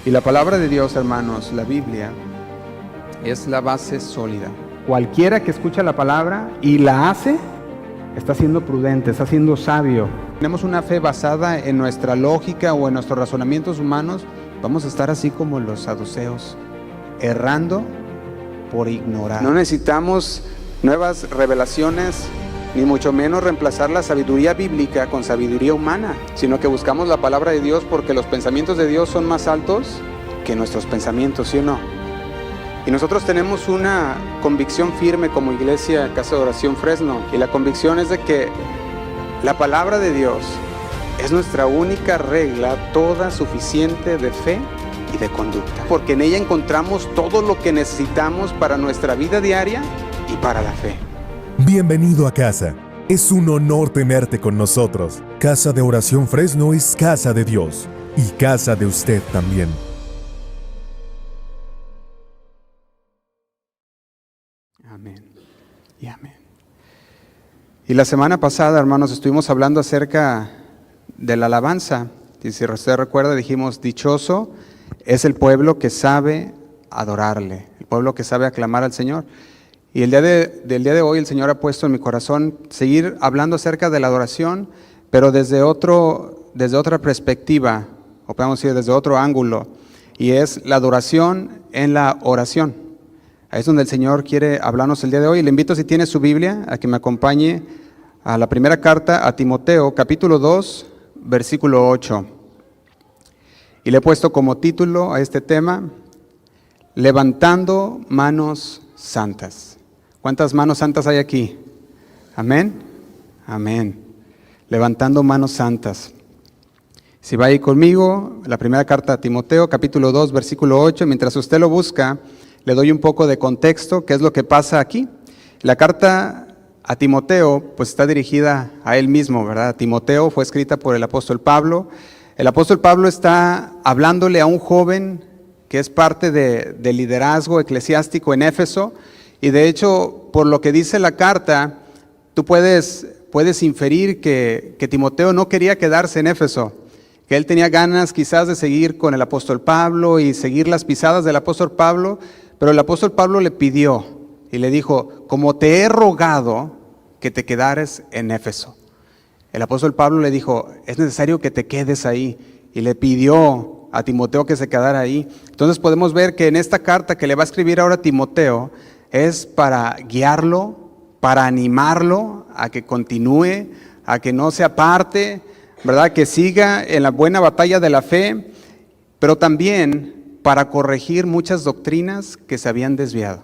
Y la palabra de Dios, hermanos, la Biblia, es la base sólida. Cualquiera que escucha la palabra y la hace, está siendo prudente, está siendo sabio. Tenemos una fe basada en nuestra lógica o en nuestros razonamientos humanos, vamos a estar así como los saduceos, errando por ignorar. No necesitamos nuevas revelaciones, ni mucho menos reemplazar la sabiduría bíblica con sabiduría humana, sino que buscamos la palabra de Dios porque los pensamientos de Dios son más altos que nuestros pensamientos, ¿sí o no? Y nosotros tenemos una convicción firme como iglesia Casa de Oración Fresno, y la convicción es de que la palabra de Dios es nuestra única regla, toda suficiente de fe y de conducta, porque en ella encontramos todo lo que necesitamos para nuestra vida diaria y para la fe. Bienvenido a casa. Es un honor tenerte con nosotros. Casa de Oración Fresno es casa de Dios y casa de usted también. Amén y amén. Y la semana pasada, hermanos, estuvimos hablando acerca de la alabanza. Y si usted recuerda, dijimos, dichoso es el pueblo que sabe adorarle, el pueblo que sabe aclamar al Señor. Y del día de hoy el Señor ha puesto en mi corazón seguir hablando acerca de la adoración, pero desde otra perspectiva, o podemos decir desde otro ángulo, y es la adoración en la oración. Ahí es donde el Señor quiere hablarnos el día de hoy. Le invito, si tiene su Biblia, a que me acompañe a la primera carta a Timoteo, capítulo 2, versículo 8. Y le he puesto como título a este tema, Levantando manos santas. ¿Cuántas manos santas hay aquí? Amén. Amén. Levantando manos santas. Si va ahí conmigo, la primera carta a Timoteo, capítulo 2, versículo 8. Mientras usted lo busca, le doy un poco de contexto, qué es lo que pasa aquí. La carta a Timoteo, pues está dirigida a él mismo, ¿verdad? Timoteo fue escrita por el apóstol Pablo. El apóstol Pablo está hablándole a un joven que es parte del liderazgo eclesiástico en Éfeso. Y de hecho, por lo que dice la carta, tú puedes inferir que Timoteo no quería quedarse en Éfeso, que él tenía ganas quizás de seguir con el apóstol Pablo y seguir las pisadas del apóstol Pablo, pero el apóstol Pablo le pidió y le dijo, como te he rogado que te quedares en Éfeso. El apóstol Pablo le dijo, es necesario que te quedes ahí, y le pidió a Timoteo que se quedara ahí. Entonces podemos ver que en esta carta que le va a escribir ahora a Timoteo, es para guiarlo, para animarlo a que continúe, a que no se aparte, ¿verdad? Que siga en la buena batalla de la fe, pero también para corregir muchas doctrinas que se habían desviado.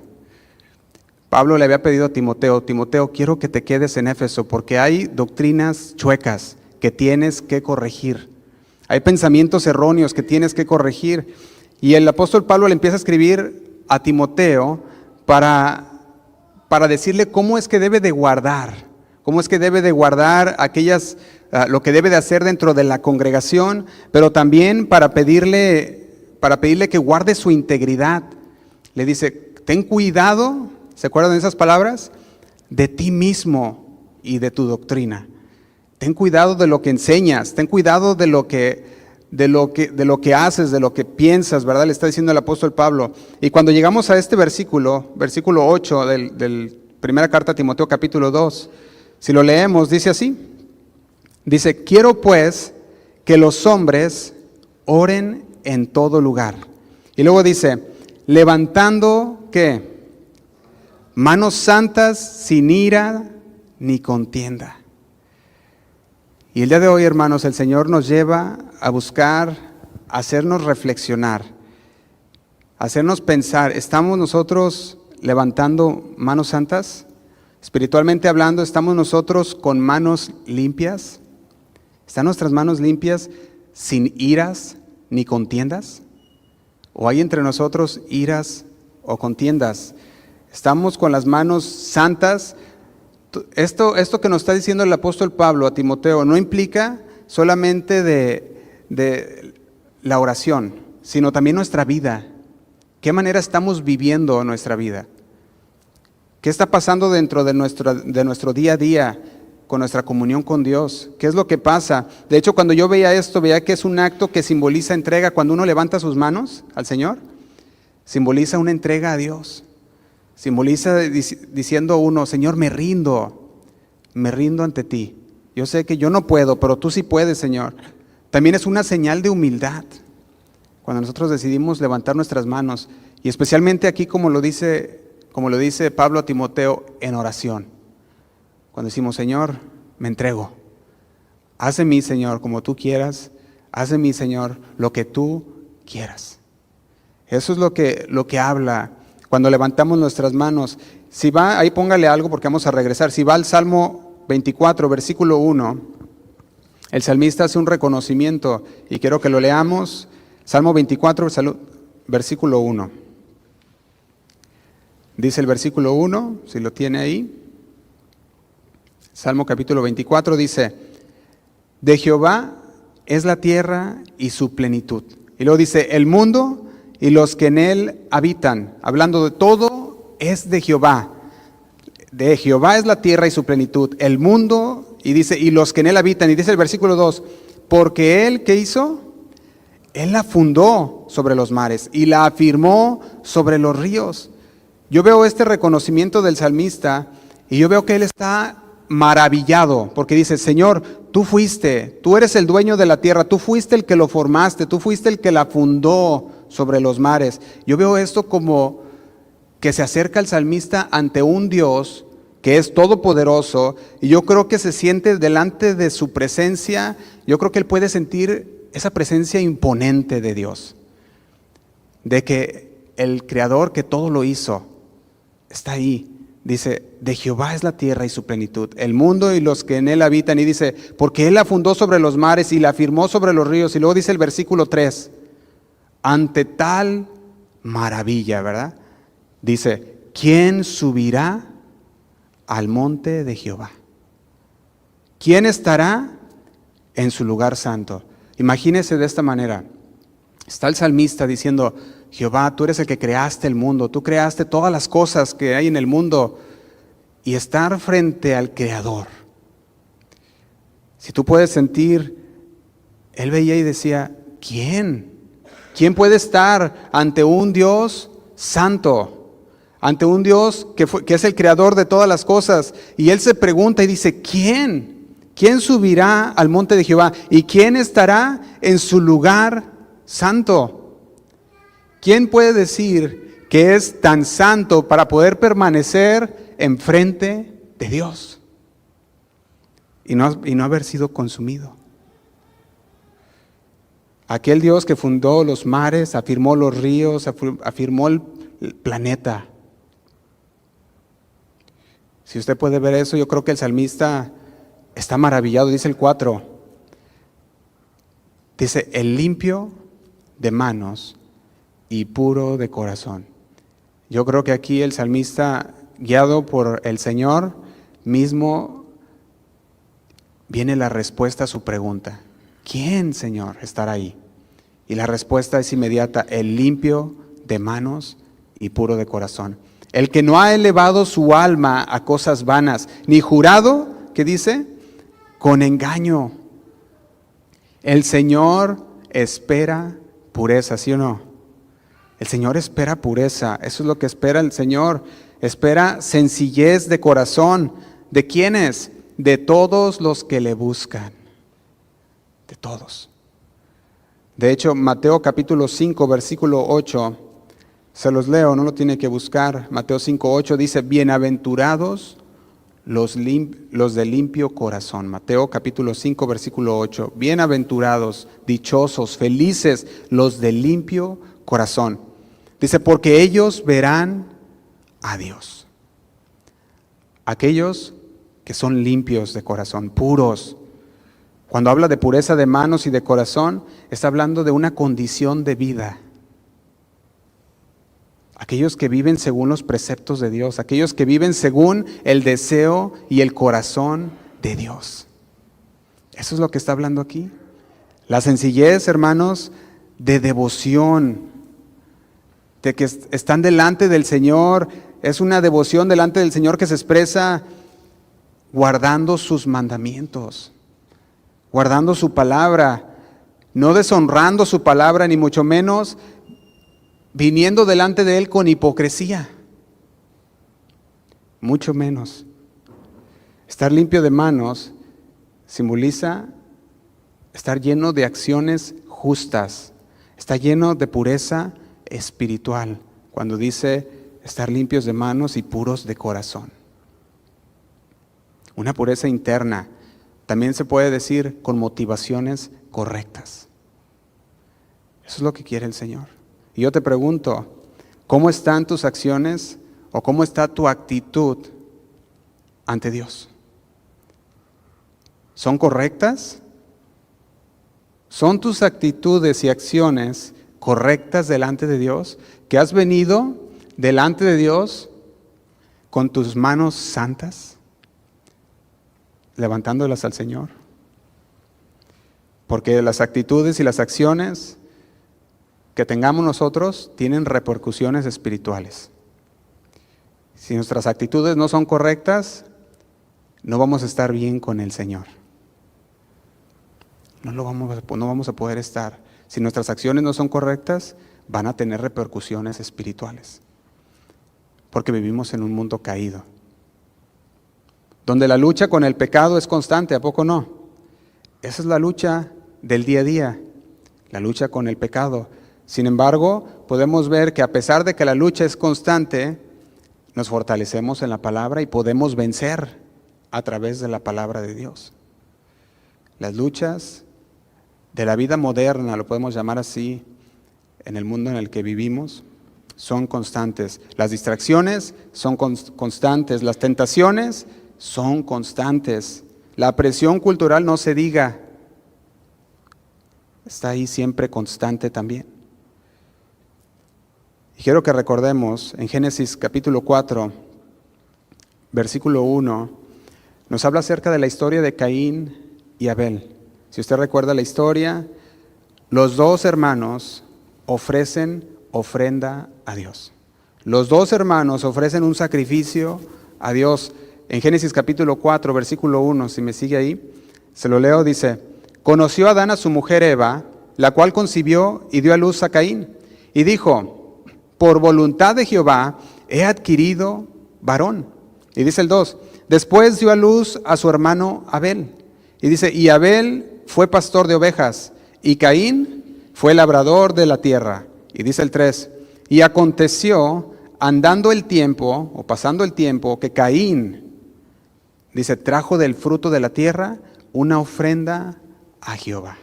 Pablo le había pedido a Timoteo, quiero que te quedes en Éfeso porque hay doctrinas chuecas que tienes que corregir. Hay pensamientos erróneos que tienes que corregir. Y el apóstol Pablo le empieza a escribir a Timoteo para decirle cómo es que debe de guardar, aquellas, lo que debe de hacer dentro de la congregación, pero también para pedirle que guarde su integridad. Le dice, ten cuidado, ¿se acuerdan de esas palabras? De ti mismo y de tu doctrina. Ten cuidado de lo que enseñas, ten cuidado de lo que haces, de lo que piensas, ¿verdad? Le está diciendo el apóstol Pablo. Y cuando llegamos a este versículo 8 del primera carta a Timoteo capítulo 2, si lo leemos, dice así. Dice, quiero pues que los hombres oren en todo lugar. Y luego dice, levantando, ¿qué? Manos santas sin ira ni contienda. Y el día de hoy, hermanos, el Señor nos lleva a buscar, a hacernos reflexionar, a hacernos pensar, ¿estamos nosotros levantando manos santas? Espiritualmente hablando, ¿estamos nosotros con manos limpias? ¿Están nuestras manos limpias sin iras ni contiendas? ¿O hay entre nosotros iras o contiendas? ¿Estamos con las manos santas? Esto que nos está diciendo el apóstol Pablo a Timoteo no implica solamente de la oración, sino también nuestra vida. ¿Qué manera estamos viviendo nuestra vida? ¿Qué está pasando dentro de nuestro día a día? con nuestra comunión con Dios. ¿Qué es lo que pasa? De hecho, cuando yo veía esto, veía que es un acto que simboliza entrega. Cuando uno levanta sus manos al Señor, simboliza una entrega a Dios. Simboliza diciendo uno, Señor, me rindo ante ti. Yo sé que yo no puedo, pero tú sí puedes, Señor. También es una señal de humildad cuando nosotros decidimos levantar nuestras manos, y especialmente aquí como lo dice Pablo a Timoteo, en oración. Cuando decimos, Señor, me entrego. Haz de mí, Señor, como tú quieras. Haz de mí, Señor, lo que tú quieras. Eso es lo que habla cuando levantamos nuestras manos. Si va, ahí póngale algo porque vamos a regresar. Si va al Salmo 24, versículo 1, el salmista hace un reconocimiento y quiero que lo leamos. Salmo 24, versículo 1. Dice el versículo 1, si lo tiene ahí. Salmo capítulo 24 dice, de Jehová es la tierra y su plenitud. Y luego dice, el mundo y los que en él habitan. Hablando de todo, es de Jehová. De Jehová es la tierra y su plenitud. El mundo, y dice, y los que en él habitan. Y dice el versículo 2, porque él, ¿qué hizo? Él la fundó sobre los mares y la afirmó sobre los ríos. Yo veo este reconocimiento del salmista y yo veo que él está maravillado porque dice, Señor, tú eres el dueño de la tierra, tú fuiste el que lo formaste, tú fuiste el que la fundó sobre los mares. Yo veo esto como que se acerca el salmista ante un Dios que es todopoderoso, y yo creo que se siente delante de su presencia. Yo creo que él puede sentir esa presencia imponente de Dios, de que el Creador que todo lo hizo está ahí. Dice, de Jehová es la tierra y su plenitud, el mundo y los que en él habitan. Y dice, porque él la fundó sobre los mares y la afirmó sobre los ríos. Y luego dice el versículo 3, ante tal maravilla, ¿verdad? Dice, ¿quién subirá al monte de Jehová? ¿Quién estará en su lugar santo? Imagínese de esta manera. Está el salmista diciendo, Jehová, tú eres el que creaste el mundo, tú creaste todas las cosas que hay en el mundo, y estar frente al Creador. Si tú puedes sentir, él veía y decía, ¿quién? ¿Quién puede estar ante un Dios santo? Ante un Dios que es el creador de todas las cosas. Y él se pregunta y dice, ¿quién? ¿Quién subirá al monte de Jehová? ¿Y quién estará en su lugar santo? ¿Quién puede decir que es tan santo para poder permanecer enfrente de Dios y no haber sido consumido? Aquel Dios que fundó los mares, afirmó los ríos, afirmó el planeta. Si usted puede ver eso, yo creo que el salmista está maravillado. Dice el 4, dice, el limpio de manos y puro de corazón. Yo creo que aquí el salmista, guiado por el Señor mismo, viene la respuesta a su pregunta. ¿Quién, Señor, estará ahí? Y la respuesta es inmediata, el limpio de manos y puro de corazón. El que no ha elevado su alma a cosas vanas, ni jurado, ¿qué dice? Con engaño. El Señor espera pureza, ¿sí o no? El Señor espera pureza, eso es lo que espera el Señor. Espera sencillez de corazón. ¿De quiénes? De todos los que le buscan. De todos. De hecho, Mateo capítulo 5, versículo 8, se los leo, no lo tiene que buscar. Mateo 5, 8 dice, bienaventurados los de limpio corazón. Mateo capítulo 5, versículo 8. Bienaventurados, dichosos, felices los de limpio corazón. Dice, porque ellos verán a Dios. Aquellos que son limpios de corazón, puros. Cuando habla de pureza de manos y de corazón, está hablando de una condición de vida. Aquellos que viven según los preceptos de Dios, aquellos que viven según el deseo y el corazón de Dios. Eso es lo que está hablando aquí. La sencillez, hermanos, de devoción, de que están delante del Señor. Es una devoción delante del Señor que se expresa guardando sus mandamientos, guardando su palabra, no deshonrando su palabra, ni mucho menos viniendo delante de Él con hipocresía. Mucho menos. Estar limpio de manos simboliza estar lleno de acciones justas, está lleno de pureza espiritual, cuando dice estar limpios de manos y puros de corazón. Una pureza interna, también se puede decir con motivaciones correctas. Eso es lo que quiere el Señor. Y yo te pregunto, ¿cómo están tus acciones o cómo está tu actitud ante Dios? ¿Son correctas? ¿Son tus actitudes y acciones correctas delante de Dios? ¿Que has venido delante de Dios con tus manos santas, levantándolas al Señor? Porque las actitudes y las acciones que tengamos nosotros tienen repercusiones espirituales. Si nuestras actitudes no son correctas, no vamos a estar bien con el Señor. No vamos a poder estar. Si nuestras acciones no son correctas, van a tener repercusiones espirituales. Porque vivimos en un mundo caído, donde la lucha con el pecado es constante, ¿a poco no? Esa es la lucha del día a día, la lucha con el pecado. Sin embargo, podemos ver que a pesar de que la lucha es constante, nos fortalecemos en la palabra y podemos vencer a través de la palabra de Dios. Las luchas de la vida moderna, lo podemos llamar así, en el mundo en el que vivimos, son constantes. Las distracciones son constantes, las tentaciones son constantes. La presión cultural, no se diga, está ahí siempre constante también. Y quiero que recordemos en Génesis capítulo 4, versículo 1, nos habla acerca de la historia de Caín y Abel. Si usted recuerda la historia, los dos hermanos ofrecen ofrenda a Dios. Los dos hermanos ofrecen un sacrificio a Dios. En Génesis capítulo 4, versículo 1, si me sigue ahí, se lo leo, dice: conoció Adán a su mujer Eva, la cual concibió y dio a luz a Caín, y dijo: por voluntad de Jehová he adquirido varón. Y dice el 2, después dio a luz a su hermano Abel. Y dice, y Abel fue pastor de ovejas, y Caín fue labrador de la tierra. Y dice el 3, y aconteció, andando el tiempo, o pasando el tiempo, que Caín, dice, trajo del fruto de la tierra una ofrenda a Jehová.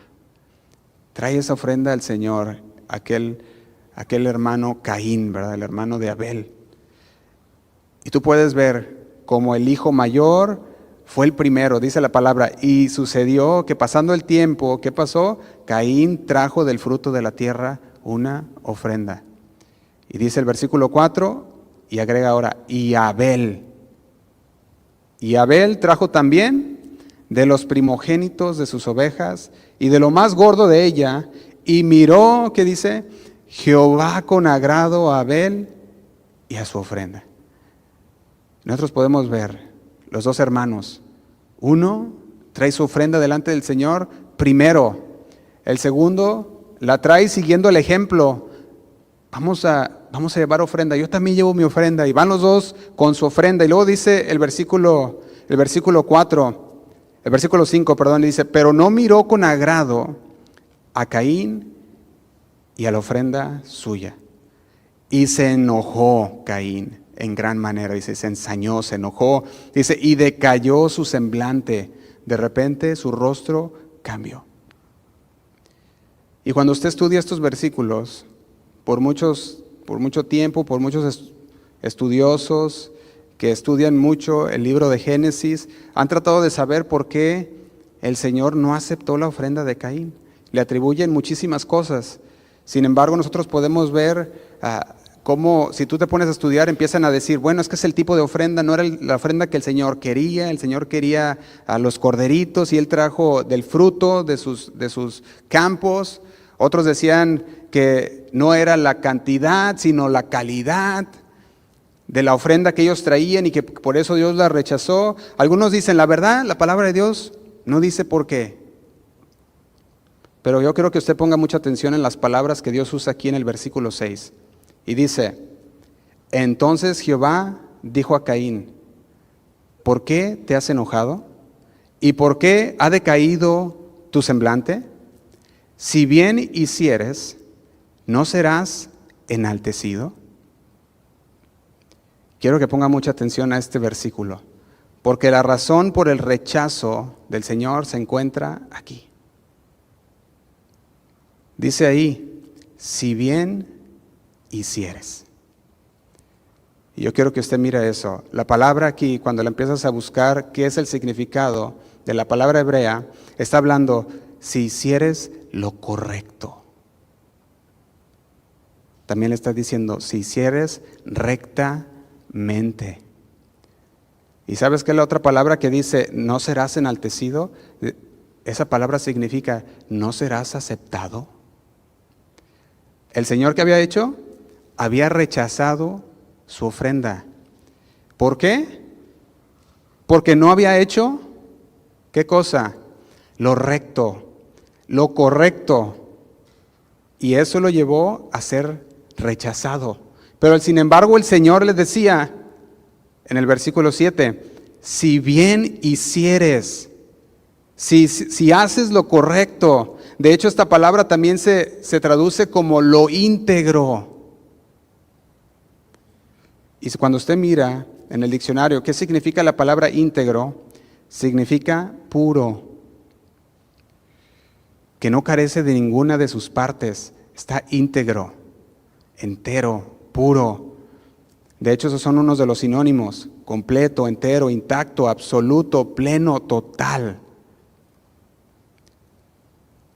Trae esa ofrenda al Señor, aquel hermano Caín, ¿verdad? El hermano de Abel. Y tú puedes ver como el hijo mayor fue el primero, dice la palabra, y sucedió que pasando el tiempo, ¿qué pasó? Caín trajo del fruto de la tierra una ofrenda. Y dice el versículo 4, y agrega ahora, y Abel. Y Abel trajo también de los primogénitos de sus ovejas y de lo más gordo de ella, y miró, ¿qué dice? Jehová con agrado a Abel y a su ofrenda. Nosotros podemos ver los dos hermanos. Uno trae su ofrenda delante del Señor primero. El segundo la trae siguiendo el ejemplo. Vamos a llevar ofrenda. Yo también llevo mi ofrenda. Y van los dos con su ofrenda. Y luego dice el versículo 5, dice, pero no miró con agrado a Caín y a la ofrenda suya. Y se enojó Caín en gran manera, dice, se ensañó, se enojó, dice, y decayó su semblante. De repente su rostro cambió. Y cuando usted estudia estos versículos, por mucho tiempo, por muchos estudiosos que estudian mucho el libro de Génesis, han tratado de saber por qué el Señor no aceptó la ofrenda de Caín. Le atribuyen muchísimas cosas. Sin embargo, nosotros podemos ver cómo, si tú te pones a estudiar, empiezan a decir, bueno, es que es el tipo de ofrenda, no era la ofrenda que el Señor quería a los corderitos y Él trajo del fruto de sus campos. Otros decían que no era la cantidad, sino la calidad. de la ofrenda que ellos traían y que por eso Dios la rechazó. Algunos dicen, la verdad, la palabra de Dios no dice por qué. Pero yo quiero que usted ponga mucha atención en las palabras que Dios usa aquí en el versículo 6. Y dice, entonces Jehová dijo a Caín, ¿por qué te has enojado? ¿Y por qué ha decaído tu semblante? Si bien hicieres, ¿no serás enaltecido? Quiero que ponga mucha atención a este versículo, porque la razón por el rechazo del Señor se encuentra aquí. Dice ahí, si bien hicieres. Y yo quiero que usted mire eso. La palabra aquí, cuando la empiezas a buscar, ¿qué es el significado de la palabra hebrea? Está hablando, si hicieres lo correcto. También le está diciendo, si hicieres rectamente. ¿Y sabes qué es la otra palabra que dice, no serás enaltecido? Esa palabra significa, no serás aceptado. El Señor, ¿qué había hecho? Había rechazado su ofrenda. ¿Por qué? Porque no había hecho, ¿qué cosa? Lo recto, lo correcto. Y eso lo llevó a ser rechazado. Pero sin embargo el Señor le decía en el versículo 7, si bien hicieres, si haces lo correcto. De hecho, esta palabra también se traduce como lo íntegro. Y cuando usted mira en el diccionario, ¿qué significa la palabra íntegro? Significa puro, que no carece de ninguna de sus partes, está íntegro, entero, puro. De hecho, esos son unos de los sinónimos: completo, entero, intacto, absoluto, pleno, total.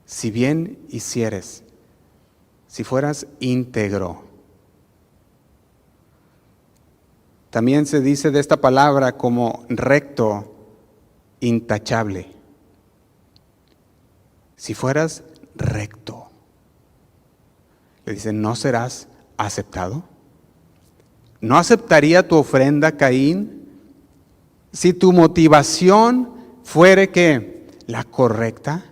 Si bien hicieres, si fueras íntegro. También se dice de esta palabra como recto, intachable. Si fueras recto. Le dicen, ¿no serás aceptado? ¿No aceptaría tu ofrenda, Caín, si tu motivación fuere que la correcta?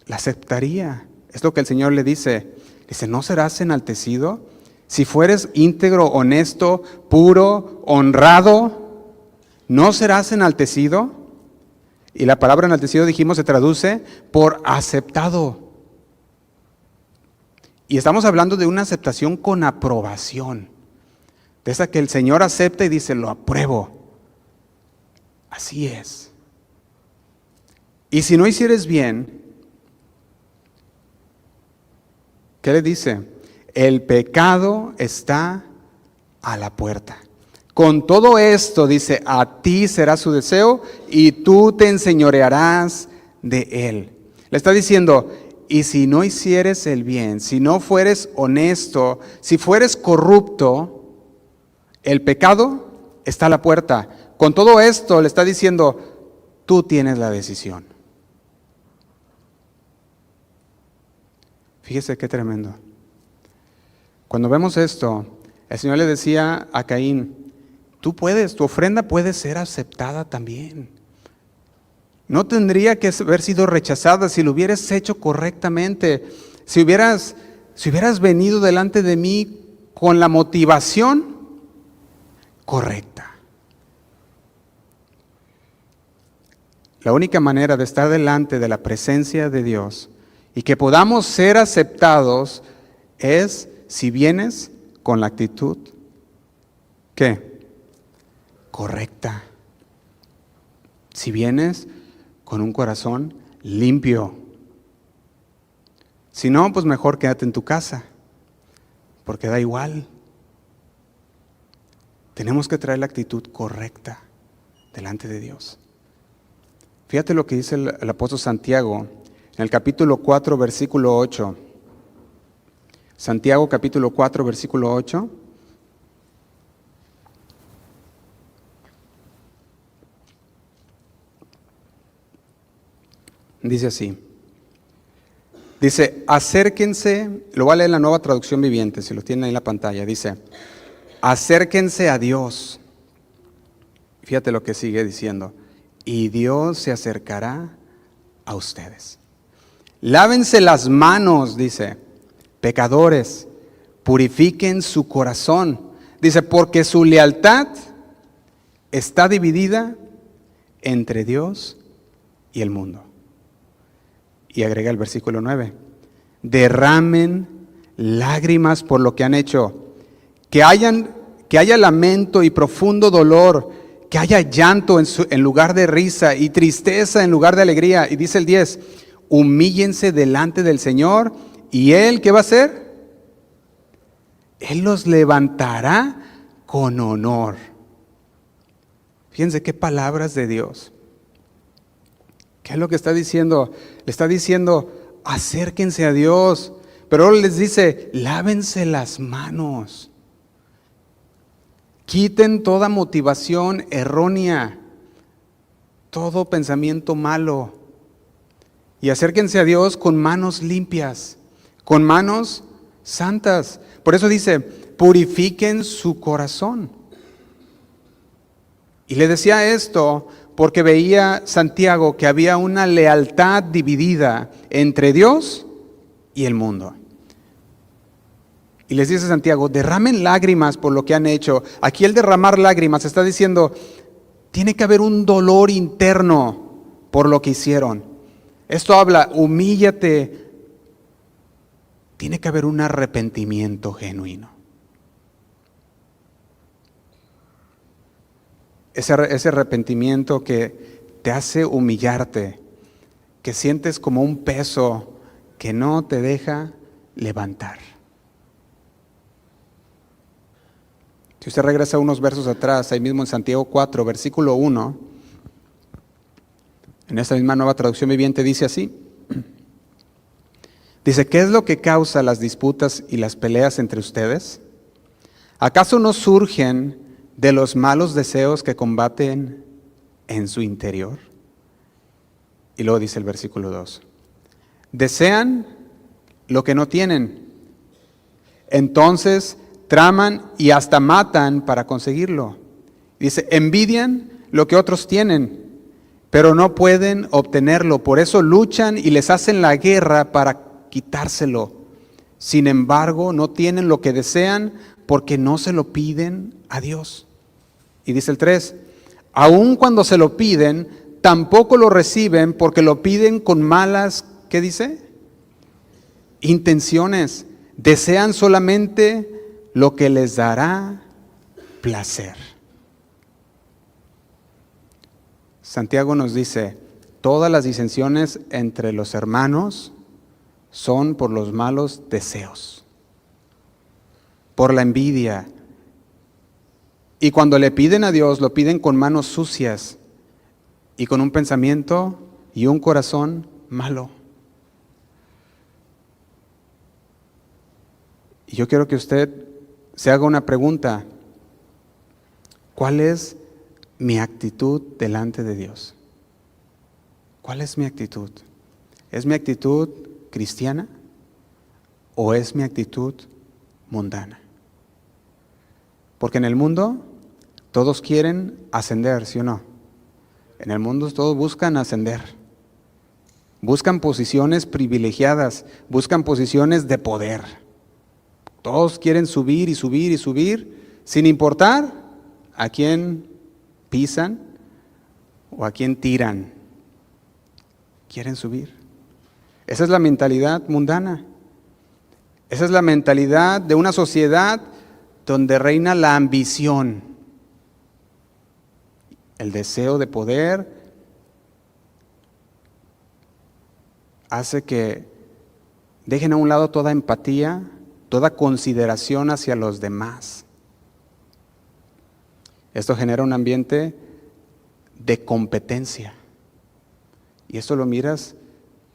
La aceptaría. Es lo que el Señor le dice. Dice, ¿no serás enaltecido? Si fueres íntegro, honesto, puro, honrado, ¿no serás enaltecido? Y la palabra enaltecido, dijimos, se traduce por aceptado. Y estamos hablando de una aceptación con aprobación. De esa que el Señor acepta y dice, lo apruebo. Así es. Y si no hicieres bien, ¿qué le dice? El pecado está a la puerta. Con todo esto, dice, a ti será su deseo y tú te enseñorearás de él. Le está diciendo, y si no hicieres el bien, si no fueres honesto, si fueres corrupto, el pecado está a la puerta. Con todo esto le está diciendo, tú tienes la decisión. Fíjese qué tremendo. Cuando vemos esto, el Señor le decía a Caín, tú puedes, tu ofrenda puede ser aceptada también. No tendría que haber sido rechazada si lo hubieras hecho correctamente, si hubieras venido delante de mí con la motivación correcta. La única manera de estar delante de la presencia de Dios y que podamos ser aceptados es si vienes con la actitud, ¿qué? Correcta. Si vienes con un corazón limpio. Si no, pues mejor quédate en tu casa, porque da igual. Tenemos que traer la actitud correcta delante de Dios. Fíjate lo que dice el apóstol Santiago en el capítulo 4, versículo 8. Santiago capítulo 4, versículo 8. Dice así. Dice, acérquense, lo voy a leer en la Nueva Traducción Viviente, si lo tienen ahí en la pantalla. Dice, acérquense a Dios. Fíjate lo que sigue diciendo. Y Dios se acercará a ustedes. Lávense las manos, dice, pecadores, purifiquen su corazón. Dice, porque su lealtad está dividida entre Dios y el mundo. Y agrega el versículo 9. Derramen lágrimas por lo que han hecho. Que haya lamento y profundo dolor. Que haya llanto en lugar de risa y tristeza en lugar de alegría. Y dice el 10, humíllense delante del Señor y Él, ¿qué va a hacer? Él los levantará con honor. Fíjense qué palabras de Dios. ¿Qué es lo que está diciendo? Le está diciendo, acérquense a Dios. Pero ahora les dice, lávense las manos. Quiten toda motivación errónea, todo pensamiento malo. Y acérquense a Dios con manos limpias, con manos santas. Por eso dice, purifiquen su corazón. Y le decía esto porque veía Santiago que había una lealtad dividida entre Dios y el mundo. Y les dice Santiago, derramen lágrimas por lo que han hecho. Aquí el derramar lágrimas está diciendo, tiene que haber un dolor interno por lo que hicieron. Esto habla, humíllate. Tiene que haber un arrepentimiento genuino. Ese arrepentimiento que te hace humillarte, que sientes como un peso que no te deja levantar. Si usted regresa unos versos atrás, ahí mismo en Santiago 4, versículo 1, en esta misma Nueva Traducción Viviente dice así. Dice, ¿qué es lo que causa las disputas y las peleas entre ustedes? ¿Acaso no surgen de los malos deseos que combaten en su interior? Y luego dice el versículo 2. Desean lo que no tienen. Entonces traman y hasta matan para conseguirlo. Dice, envidian lo que otros tienen, pero no pueden obtenerlo. Por eso luchan y les hacen la guerra para quitárselo. Sin embargo, no tienen lo que desean porque no se lo piden a Dios. Y dice el 3, aun cuando se lo piden, tampoco lo reciben porque lo piden con malas, ¿qué dice? Intenciones. Desean solamente lo que les dará placer. Santiago nos dice, todas las disensiones entre los hermanos son por los malos deseos, por la envidia. Y cuando le piden a Dios, lo piden con manos sucias y con un pensamiento y un corazón malo. Y yo quiero que usted se haga una pregunta. ¿Cuál es mi actitud delante de Dios? ¿Cuál es mi actitud? ¿Es mi actitud cristiana o es mi actitud mundana? Porque en el mundo todos quieren ascender, ¿sí o no? En el mundo todos buscan ascender. Buscan posiciones privilegiadas, buscan posiciones de poder. Todos quieren subir y subir y subir, sin importar a quién pisan o a quién tiran. Quieren subir. Esa es la mentalidad mundana. Esa es la mentalidad de una sociedad donde reina la ambición, el deseo de poder, hace que dejen a un lado toda empatía, toda consideración hacia los demás. Esto genera un ambiente de competencia. Y esto lo miras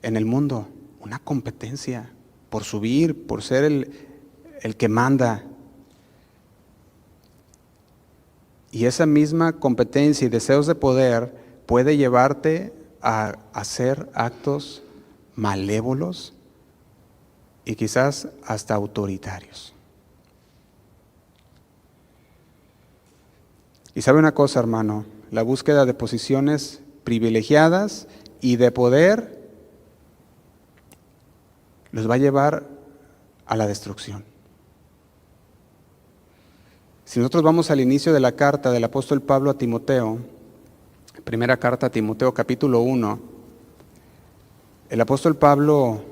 en el mundo, una competencia por subir, por ser el que manda. Y esa misma competencia y deseos de poder puede llevarte a hacer actos malévolos y quizás hasta autoritarios. Y sabe una cosa, hermano, la búsqueda de posiciones privilegiadas y de poder los va a llevar a la destrucción. Si nosotros vamos al inicio de la carta del apóstol Pablo a Timoteo, primera carta a Timoteo capítulo 1, el apóstol Pablo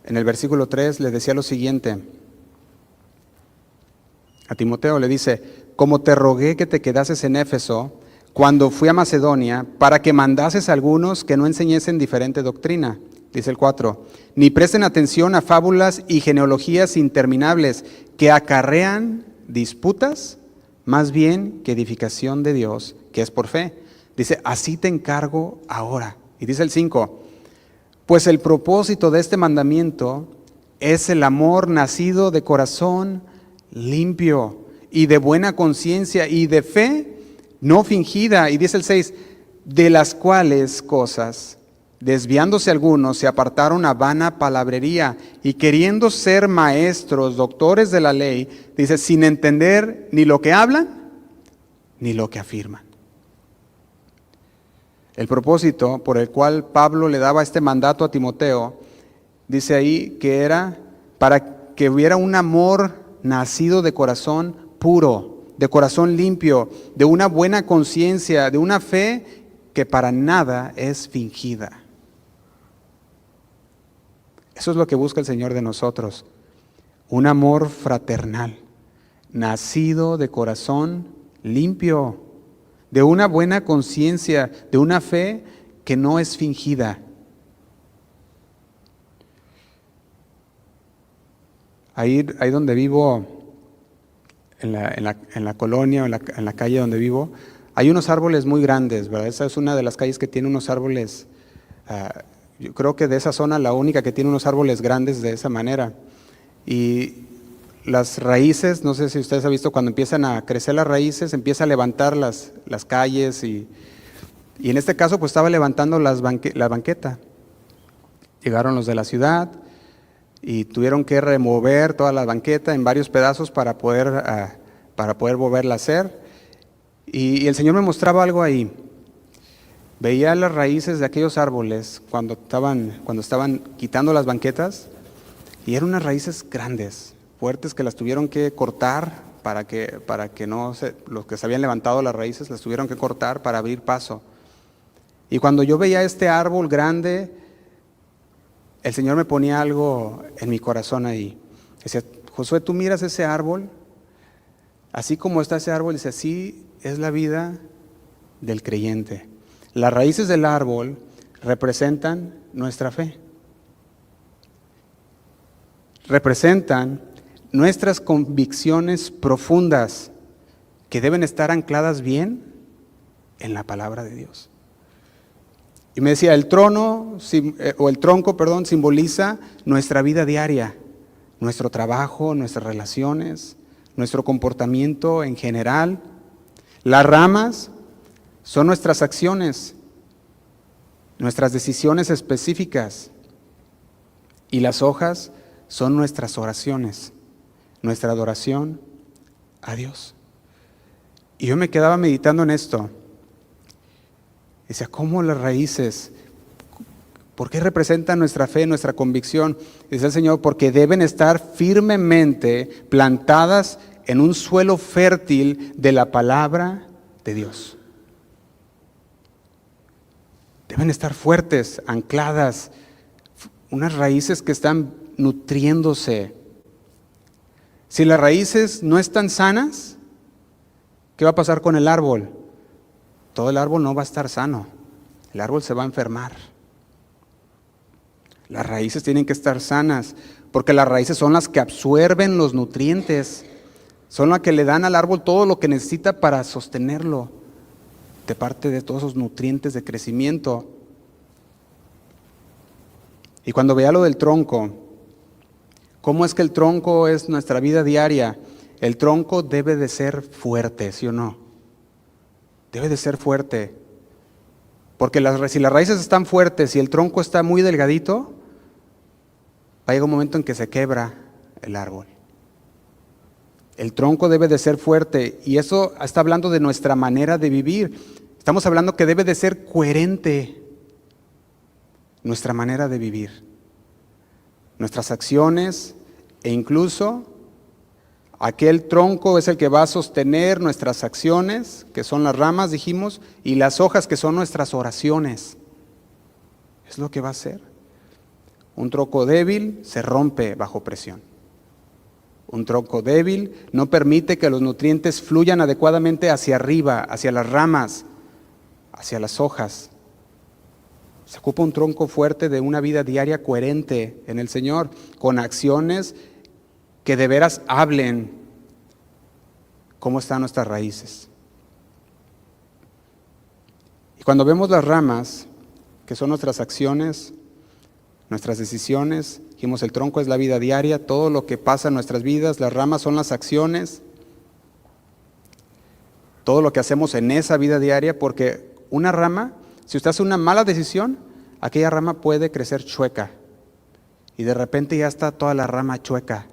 en el versículo 3 le decía lo siguiente a Timoteo, le dice: como te rogué que te quedases en Éfeso cuando fui a Macedonia, para que mandases a algunos que no enseñesen diferente doctrina. Dice el 4, ni presten atención a fábulas y genealogías interminables que acarrean disputas, más bien que edificación de Dios, que es por fe. Dice, así te encargo ahora. Y dice el 5, pues el propósito de este mandamiento es el amor nacido de corazón limpio y de buena conciencia y de fe no fingida. Y dice el 6, de las cuales cosas, desviándose algunos, se apartaron a vana palabrería y queriendo ser maestros, doctores de la ley, dice, sin entender ni lo que hablan ni lo que afirman. El propósito por el cual Pablo le daba este mandato a Timoteo, dice ahí que era para que hubiera un amor nacido de corazón puro, de corazón limpio, de una buena conciencia, de una fe que para nada es fingida. Eso es lo que busca el Señor de nosotros, un amor fraternal, nacido de corazón limpio, de una buena conciencia, de una fe que no es fingida. Ahí donde vivo, en la colonia, en la calle donde vivo, hay unos árboles muy grandes, ¿verdad? Esa es una de las calles que tiene unos árboles, yo creo que de esa zona la única que tiene unos árboles grandes de esa manera. Y las raíces, no sé si ustedes han visto, cuando empiezan a crecer las raíces, empieza a levantar las calles y en este caso pues estaba levantando la banqueta. Llegaron los de la ciudad y tuvieron que remover toda la banqueta en varios pedazos para poder volverla a hacer. Y el Señor me mostraba algo ahí. Veía las raíces de aquellos árboles cuando estaban quitando las banquetas, y eran unas raíces grandes, fuertes, que las tuvieron que cortar para que no los que se habían levantado las raíces las tuvieron que cortar para abrir paso. Y cuando yo veía este árbol grande, el Señor me ponía algo en mi corazón ahí. Decía, Josué, tú miras ese árbol, así como está ese árbol, dice, así es la vida del creyente. Las raíces del árbol representan nuestra fe. Representan nuestras convicciones profundas que deben estar ancladas bien en la palabra de Dios. Y me decía, el tronco, simboliza nuestra vida diaria, nuestro trabajo, nuestras relaciones, nuestro comportamiento en general. Las ramas son nuestras acciones, nuestras decisiones específicas, y las hojas son nuestras oraciones, nuestra adoración a Dios. Y yo me quedaba meditando en esto. Decía, ¿cómo las raíces? ¿Por qué representan nuestra fe, nuestra convicción? Dice el Señor, porque deben estar firmemente plantadas en un suelo fértil de la palabra de Dios. Deben estar fuertes, ancladas, unas raíces que están nutriéndose. Si las raíces no están sanas, ¿qué va a pasar con el árbol? Todo el árbol no va a estar sano, el árbol se va a enfermar. Las raíces tienen que estar sanas, porque las raíces son las que absorben los nutrientes, son las que le dan al árbol todo lo que necesita para sostenerlo, de parte de todos esos nutrientes de crecimiento. Y cuando veía lo del tronco, ¿cómo es que el tronco es nuestra vida diaria? El tronco debe de ser fuerte, ¿sí o no? Debe de ser fuerte. Porque si las raíces están fuertes y el tronco está muy delgadito, va a llegar un momento en que se quebra el árbol. El tronco debe de ser fuerte y eso está hablando de nuestra manera de vivir. Estamos hablando que debe de ser coherente nuestra manera de vivir, nuestras acciones e incluso aquel tronco es el que va a sostener nuestras acciones, que son las ramas, dijimos, y las hojas, que son nuestras oraciones. Es lo que va a hacer. Un tronco débil se rompe bajo presión. Un tronco débil no permite que los nutrientes fluyan adecuadamente hacia arriba, hacia las ramas, hacia las hojas. Se ocupa un tronco fuerte de una vida diaria coherente en el Señor, con acciones que de veras hablen cómo están nuestras raíces. Y cuando vemos las ramas, que son nuestras acciones, nuestras decisiones, dijimos el tronco es la vida diaria, todo lo que pasa en nuestras vidas, las ramas son las acciones, todo lo que hacemos en esa vida diaria, porque una rama, si usted hace una mala decisión, aquella rama puede crecer chueca y de repente ya está toda la rama chueca.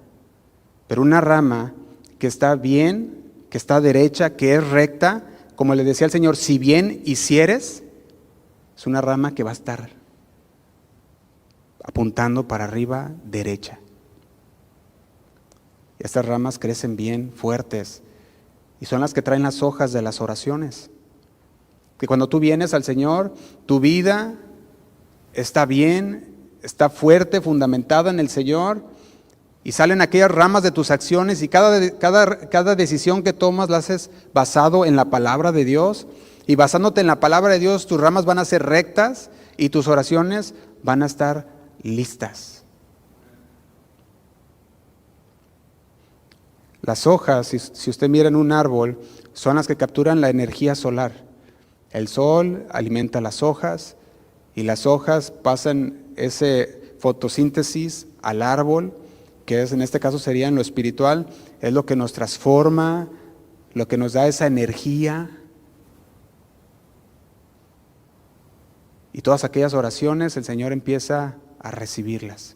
Pero una rama que está bien, que está derecha, que es recta, como le decía el Señor, si bien hicieres, es una rama que va a estar apuntando para arriba, derecha. Y estas ramas crecen bien, fuertes, y son las que traen las hojas de las oraciones. Que cuando tú vienes al Señor, tu vida está bien, está fuerte, fundamentada en el Señor, y salen aquellas ramas de tus acciones, y cada decisión que tomas la haces basado en la palabra de Dios, y basándote en la palabra de Dios, tus ramas van a ser rectas, y tus oraciones van a estar listas. Las hojas, si usted mira en un árbol, son las que capturan la energía solar. El sol alimenta las hojas y las hojas pasan ese fotosíntesis al árbol, que es, en este caso sería en lo espiritual, es lo que nos transforma, lo que nos da esa energía. Y todas aquellas oraciones el Señor empieza a recibirlas.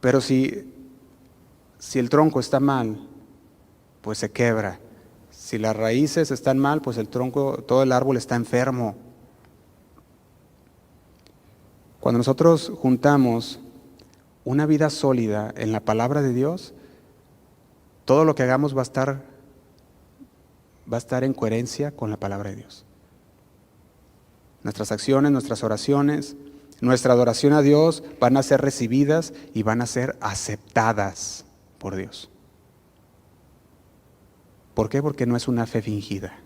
Pero si el tronco está mal, pues se quebra. Si las raíces están mal, pues el tronco, todo el árbol está enfermo. Cuando nosotros juntamos una vida sólida en la palabra de Dios, todo lo que hagamos va a estar en coherencia con la palabra de Dios. Nuestras acciones, nuestras oraciones, nuestra adoración a Dios van a ser recibidas y van a ser aceptadas por Dios. ¿Por qué? Porque no es una fe fingida.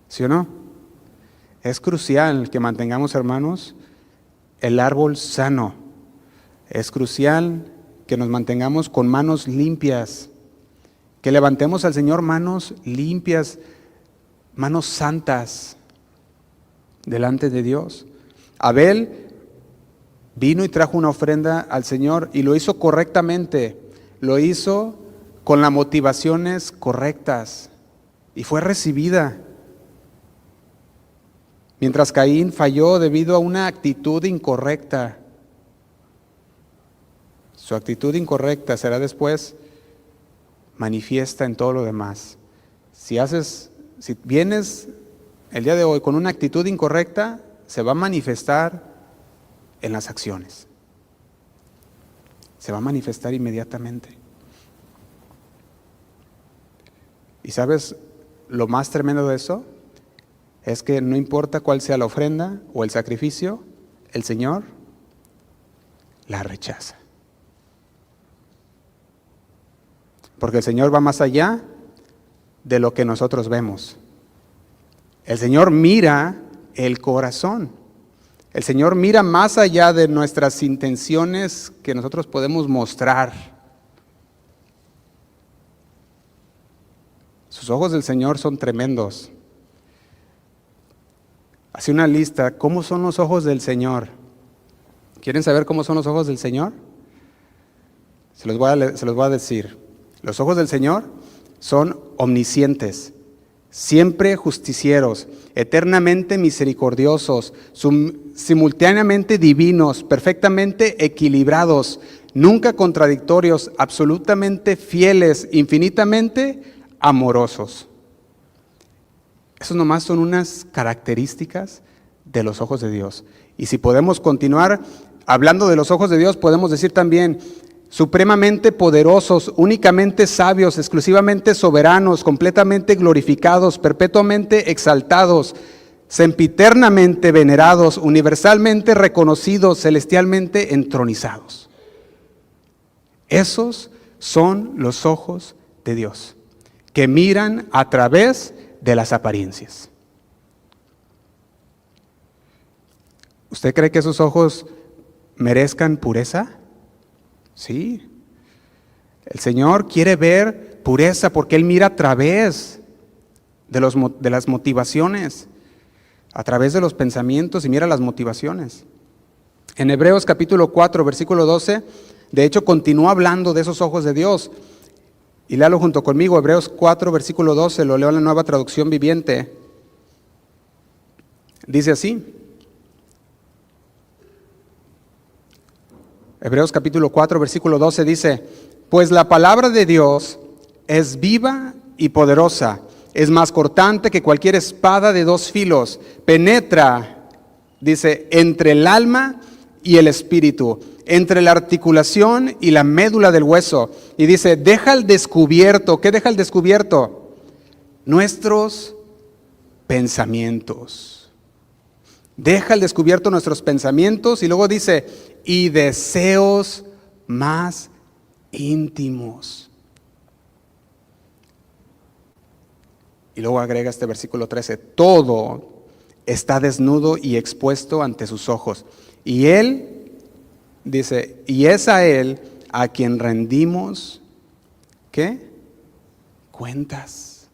¿Sí o no? Es crucial que mantengamos, hermanos, el árbol sano. Es crucial que nos mantengamos con manos limpias, que levantemos al Señor manos limpias, manos santas delante de Dios. Abel vino y trajo una ofrenda al Señor y lo hizo correctamente, lo hizo con las motivaciones correctas y fue recibida. Mientras Caín falló debido a una actitud incorrecta. Su actitud incorrecta será después manifiesta en todo lo demás. Si vienes el día de hoy con una actitud incorrecta, se va a manifestar en las acciones. Se va a manifestar inmediatamente. ¿Y sabes lo más tremendo de eso? Es que no importa cuál sea la ofrenda o el sacrificio, el Señor la rechaza. Porque el Señor va más allá de lo que nosotros vemos. El Señor mira el corazón. El Señor mira más allá de nuestras intenciones que nosotros podemos mostrar. Sus ojos del Señor son tremendos. Hace una lista, ¿cómo son los ojos del Señor? ¿Quieren saber cómo son los ojos del Señor? Se los voy a decir. Los ojos del Señor son omniscientes, siempre justicieros, eternamente misericordiosos, simultáneamente divinos, perfectamente equilibrados, nunca contradictorios, absolutamente fieles, infinitamente amorosos. Esos nomás son unas características de los ojos de Dios. Y si podemos continuar hablando de los ojos de Dios, podemos decir también supremamente poderosos, únicamente sabios, exclusivamente soberanos, completamente glorificados, perpetuamente exaltados, sempiternamente venerados, universalmente reconocidos, celestialmente entronizados. Esos son los ojos de Dios, que miran a través de las apariencias. ¿Usted cree que esos ojos merezcan pureza? Sí. El Señor quiere ver pureza porque Él mira a través de las motivaciones, a través de los pensamientos y mira las motivaciones. En Hebreos capítulo 4, versículo 12, de hecho continúa hablando de esos ojos de Dios. Y léalo junto conmigo, Hebreos 4, versículo 12, lo leo en la Nueva Traducción Viviente. Dice así. Hebreos capítulo 4, versículo 12 dice, pues la palabra de Dios es viva y poderosa, es más cortante que cualquier espada de dos filos, penetra, dice, entre el alma y el espíritu, entre la articulación y la médula del hueso, y dice, deja al descubierto, ¿qué deja al descubierto? Nuestros pensamientos. Deja al descubierto nuestros pensamientos y luego dice, y deseos más íntimos. Y luego agrega este versículo 13, todo está desnudo y expuesto ante sus ojos. Y Él, dice, y es a Él a quien rendimos, ¿qué? Cuentas.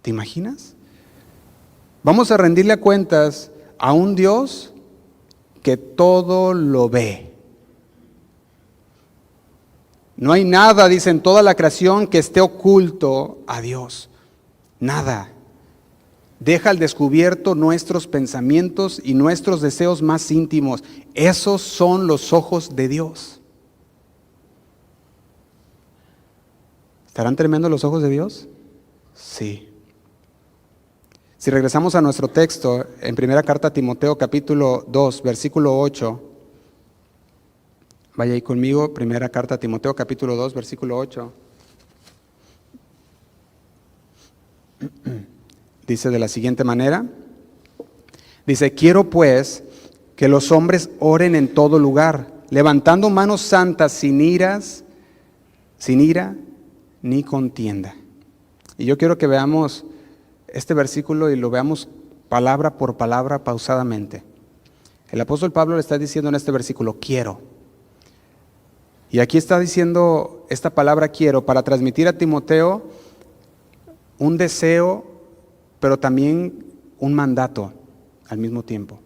¿Te imaginas? Vamos a rendirle cuentas a un Dios que todo lo ve. No hay nada, dice, en toda la creación que esté oculto a Dios. Nada. Deja al descubierto nuestros pensamientos y nuestros deseos más íntimos. Esos son los ojos de Dios. ¿Estarán tremendos los ojos de Dios? Sí. Si regresamos a nuestro texto, en primera carta a Timoteo, capítulo 2, versículo 8. Vaya ahí conmigo, primera carta a Timoteo, capítulo 2, versículo 8. Dice de la siguiente manera. Dice, quiero pues que los hombres oren en todo lugar, levantando manos santas sin ira ni contienda. Y yo quiero que veamos este versículo y lo veamos palabra por palabra pausadamente. El apóstol Pablo le está diciendo en este versículo, quiero. Y aquí está diciendo esta palabra quiero para transmitir a Timoteo un deseo, pero también un mandato al mismo tiempo.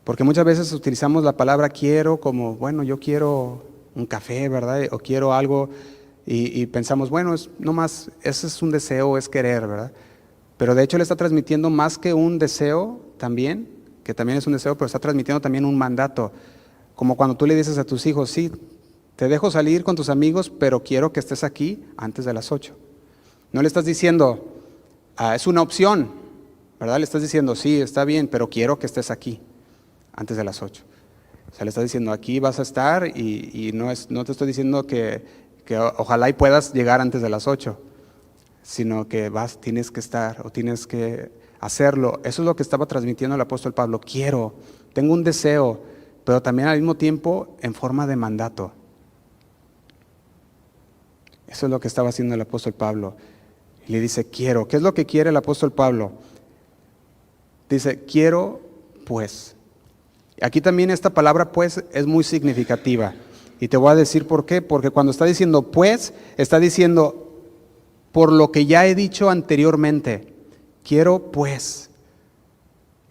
Porque muchas veces utilizamos la palabra quiero como, bueno, yo quiero un café, ¿verdad? O quiero algo y pensamos, bueno, no más, ese es un deseo, es querer, ¿verdad? Pero de hecho le está transmitiendo más que un deseo también, que también es un deseo, pero está transmitiendo también un mandato. Como cuando tú le dices a tus hijos, sí, te dejo salir con tus amigos, pero quiero que estés aquí antes de las 8. No le estás diciendo, es una opción, ¿verdad? Le estás diciendo, sí, está bien, pero quiero que estés aquí antes de las 8. O sea, le estás diciendo, aquí vas a estar y no te estoy diciendo que ojalá y puedas llegar antes de las 8. Sino que tienes que estar o tienes que hacerlo. Eso es lo que estaba transmitiendo el apóstol Pablo. Quiero, tengo un deseo, pero también al mismo tiempo en forma de mandato. Eso es lo que estaba haciendo el apóstol Pablo. Y le dice, quiero. ¿Qué es lo que quiere el apóstol Pablo? Dice, quiero pues. Aquí también esta palabra pues es muy significativa. Y te voy a decir por qué. Porque cuando está diciendo pues, está diciendo por lo que ya he dicho anteriormente, quiero pues,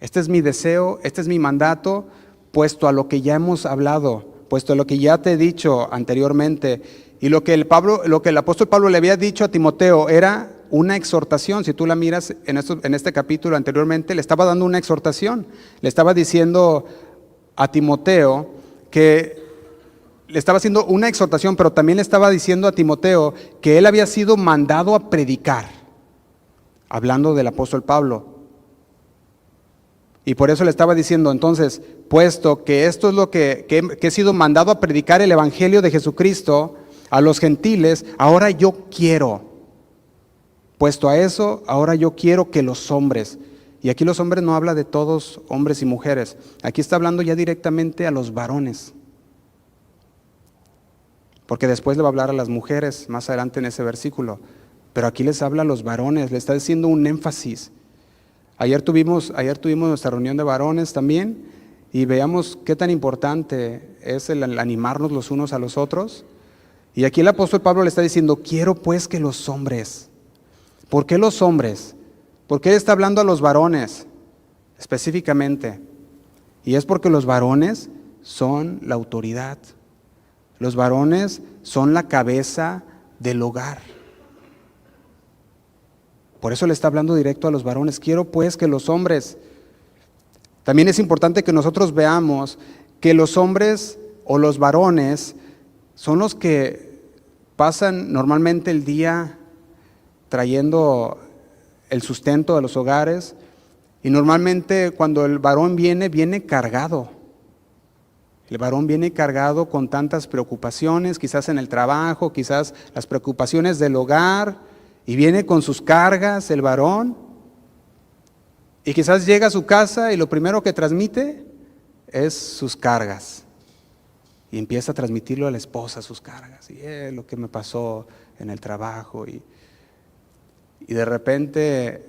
este es mi deseo, este es mi mandato, puesto a lo que ya hemos hablado, puesto a lo que ya te he dicho anteriormente. Y lo que el apóstol Pablo le había dicho a Timoteo era una exhortación. Si tú la miras en este capítulo anteriormente, le estaba dando una exhortación. Le estaba diciendo a Timoteo que le estaba haciendo una exhortación, pero también le estaba diciendo a Timoteo que él había sido mandado a predicar, hablando del apóstol Pablo. Y por eso le estaba diciendo, entonces, puesto que esto es lo que he sido mandado a predicar el evangelio de Jesucristo a los gentiles, ahora yo quiero, puesto a eso, ahora yo quiero que los hombres, y aquí los hombres no habla de todos hombres y mujeres, aquí está hablando ya directamente a los varones, porque después le va a hablar a las mujeres más adelante en ese versículo, pero aquí les habla a los varones, le está diciendo un énfasis. Ayer tuvimos nuestra reunión de varones también y veamos qué tan importante es el animarnos los unos a los otros. Y aquí el apóstol Pablo le está diciendo, quiero pues que los hombres. ¿Por qué los hombres? ¿Por qué él está hablando a los varones específicamente? Y es porque los varones son la autoridad. Los varones son la cabeza del hogar. Por eso le está hablando directo a los varones. Quiero pues que los hombres, también es importante que nosotros veamos que los hombres o los varones son los que pasan normalmente el día trayendo el sustento a los hogares, y normalmente cuando el varón viene cargado. El varón viene cargado con tantas preocupaciones, quizás en el trabajo, quizás las preocupaciones del hogar, y viene con sus cargas el varón, y quizás llega a su casa y lo primero que transmite es sus cargas. Y empieza a transmitirlo a la esposa sus cargas. Y lo que me pasó en el trabajo. Y de repente,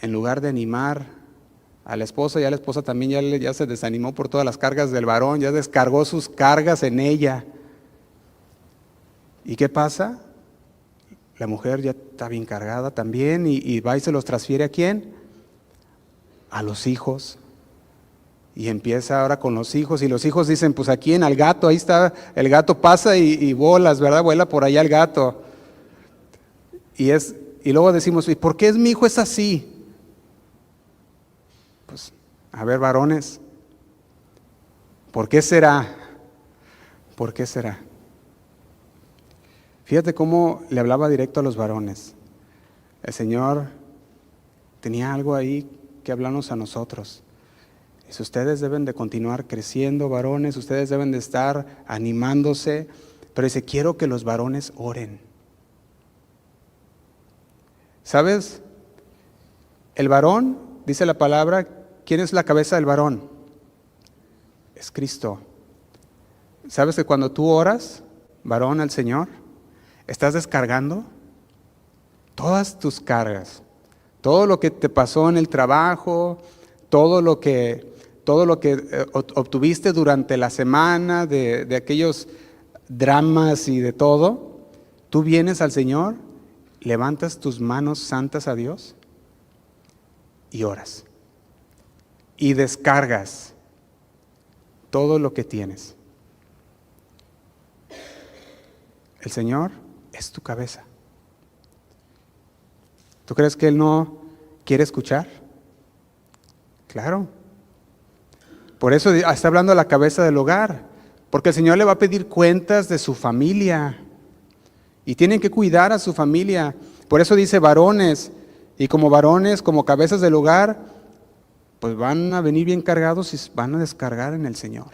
en lugar de animar a la esposa, ya la esposa también ya se desanimó por todas las cargas del varón, ya descargó sus cargas en ella. ¿Y qué pasa? La mujer ya está bien cargada también y va y se los transfiere ¿a quién? A los hijos. Y empieza ahora con los hijos, y los hijos dicen, pues ¿a quién? Al gato, ahí está, el gato pasa y bolas, ¿verdad? Vuela por allá el gato. Y luego decimos, ¿y por qué mi hijo es así? Pues, a ver, varones, ¿por qué será? ¿Por qué será? Fíjate cómo le hablaba directo a los varones. El Señor tenía algo ahí que hablarnos a nosotros. Dice, ustedes deben de continuar creciendo, varones, ustedes deben de estar animándose, pero dice, quiero que los varones oren. ¿Sabes? El varón, dice la palabra, ¿quién es la cabeza del varón? Es Cristo. ¿Sabes que cuando tú oras, varón, al Señor, estás descargando todas tus cargas, todo lo que te pasó en el trabajo, todo lo que obtuviste durante la semana, de aquellos dramas y de todo? Tú vienes al Señor, levantas tus manos santas a Dios y oras y descargas todo lo que tienes. El Señor es tu cabeza. ¿Tú crees que Él no quiere escuchar? Claro. Por eso está hablando a la cabeza del hogar, porque el Señor le va a pedir cuentas de su familia y tienen que cuidar a su familia. Por eso dice varones, y como varones, como cabezas del hogar, pues van a venir bien cargados y van a descargar en el Señor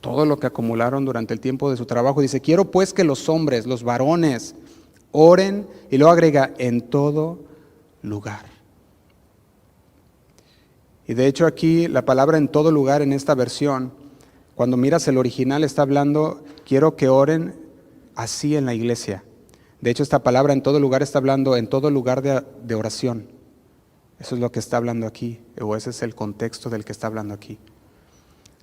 todo lo que acumularon durante el tiempo de su trabajo. Dice, quiero pues que los hombres, los varones, oren, y luego agrega, en todo lugar. Y de hecho aquí la palabra en todo lugar en esta versión, cuando miras el original está hablando, quiero que oren así en la iglesia. De hecho esta palabra en todo lugar está hablando en todo lugar de oración. Eso es lo que está hablando aquí, o ese es el contexto del que está hablando aquí.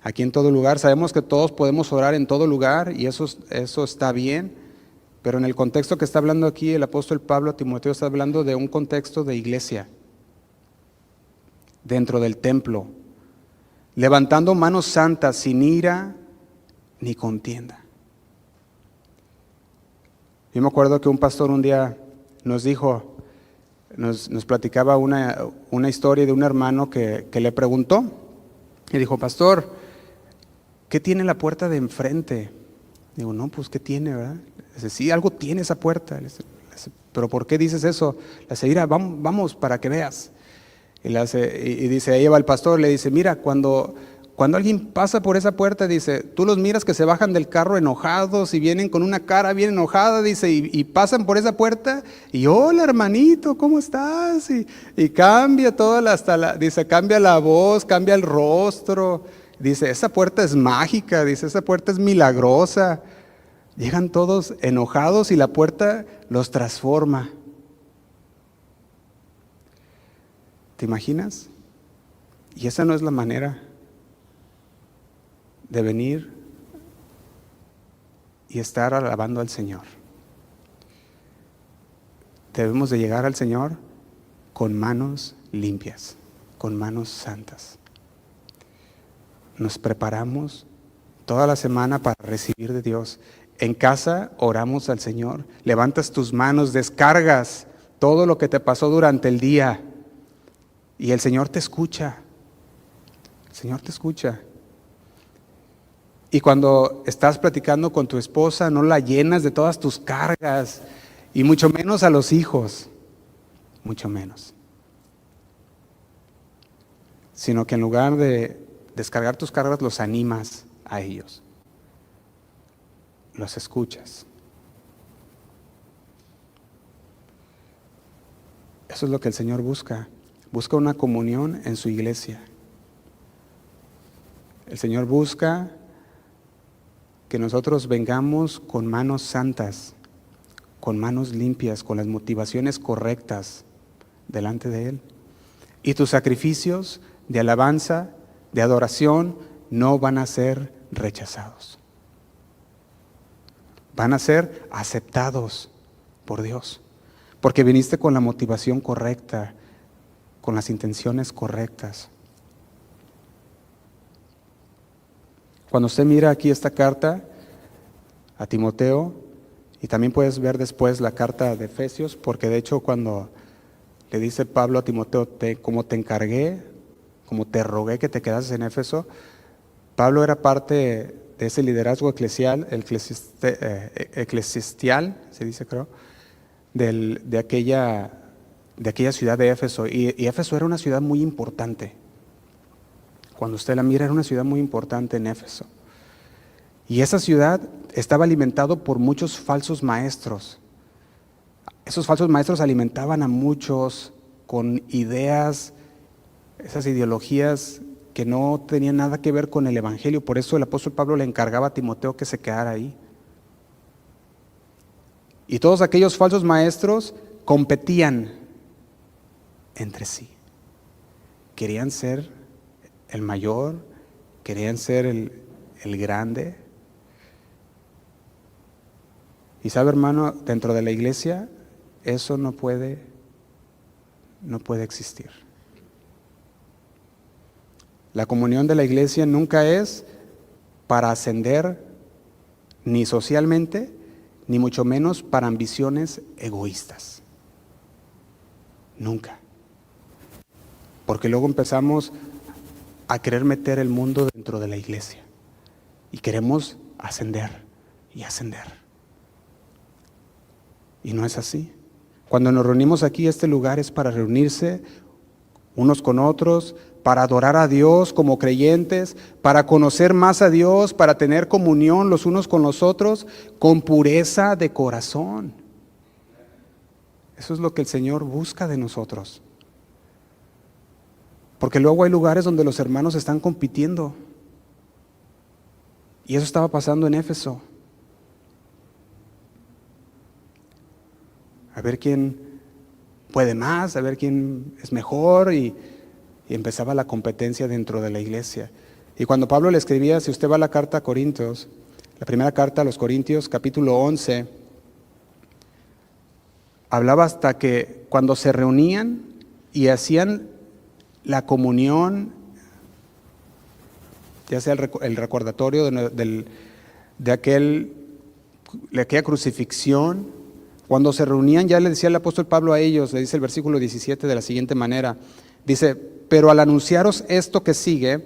Aquí en todo lugar, sabemos que todos podemos orar en todo lugar y eso está bien, pero en el contexto que está hablando aquí el apóstol Pablo a Timoteo está hablando de un contexto de iglesia, dentro del templo, levantando manos santas sin ira ni contienda. Yo me acuerdo que un pastor un día nos dijo, nos platicaba una historia de un hermano que le preguntó y dijo: pastor, ¿qué tiene la puerta de enfrente? Digo, no, pues ¿qué tiene, verdad? Dice, sí, algo tiene esa puerta. Le dice, pero ¿por qué dices eso? Le dice, mira, vamos para que veas. Y dice, ahí va el pastor, le dice, mira, cuando alguien pasa por esa puerta, dice, tú los miras que se bajan del carro enojados y vienen con una cara bien enojada, dice, y pasan por esa puerta y hola hermanito, ¿cómo estás? Y cambia dice, cambia la voz, cambia el rostro. Dice, esa puerta es mágica, dice, esa puerta es milagrosa. Llegan todos enojados y la puerta los transforma. ¿Te imaginas? Y esa no es la manera de venir y estar alabando al Señor. Debemos de llegar al Señor con manos limpias, con manos santas. Nos preparamos toda la semana para recibir de Dios. En casa oramos al Señor, levantas tus manos, descargas todo lo que te pasó durante el día y el Señor te escucha. El Señor te escucha. Y cuando estás platicando con tu esposa, no la llenas de todas tus cargas, y mucho menos a los hijos, mucho menos. Sino que en lugar de descargar tus cargas, los animas a ellos. Los escuchas. Eso es lo que el Señor busca. Busca una comunión en su iglesia. El Señor busca que nosotros vengamos con manos santas, con manos limpias, con las motivaciones correctas delante de Él. Y tus sacrificios de alabanza, de adoración, no van a ser rechazados. Van a ser aceptados por Dios, porque viniste con la motivación correcta, con las intenciones correctas. Cuando usted mira aquí esta carta a Timoteo, y también puedes ver después la carta de Efesios, porque de hecho cuando le dice Pablo a Timoteo, como te encargué, como te rogué que te quedases en Éfeso, Pablo era parte de ese liderazgo eclesiastial, se dice creo, de aquella ciudad de Éfeso. Y Éfeso era una ciudad muy importante. Cuando usted la mira, era una ciudad muy importante en Éfeso. Y esa ciudad estaba alimentado por muchos falsos maestros. Esos falsos maestros alimentaban a muchos con ideas, esas ideologías que no tenían nada que ver con el Evangelio. Por eso el apóstol Pablo le encargaba a Timoteo que se quedara ahí. Y todos aquellos falsos maestros competían entre sí. Querían ser el mayor, querían ser el grande. Y sabe, hermano, dentro de la iglesia eso no puede existir. La comunión de la iglesia nunca es para ascender ni socialmente, ni mucho menos para ambiciones egoístas. Nunca. Porque luego empezamos a querer meter el mundo dentro de la iglesia y queremos ascender y ascender. Y no es así. Cuando nos reunimos aquí, este lugar es para reunirse unos con otros, para adorar a Dios como creyentes, para conocer más a Dios, para tener comunión los unos con los otros, con pureza de corazón. Eso es lo que el Señor busca de nosotros. Porque luego hay lugares donde los hermanos están compitiendo. Y eso estaba pasando en Éfeso. A ver quién puede más, a ver quién es mejor, y empezaba la competencia dentro de la iglesia. Y cuando Pablo le escribía, si usted va a la carta a Corintios, la primera carta a los Corintios, capítulo 11, hablaba hasta que cuando se reunían y hacían la comunión, ya sea el recordatorio de aquella crucifixión, Cuando se reunían, ya le decía el apóstol Pablo a ellos, le dice el versículo 17 de la siguiente manera, dice, pero al anunciaros esto que sigue,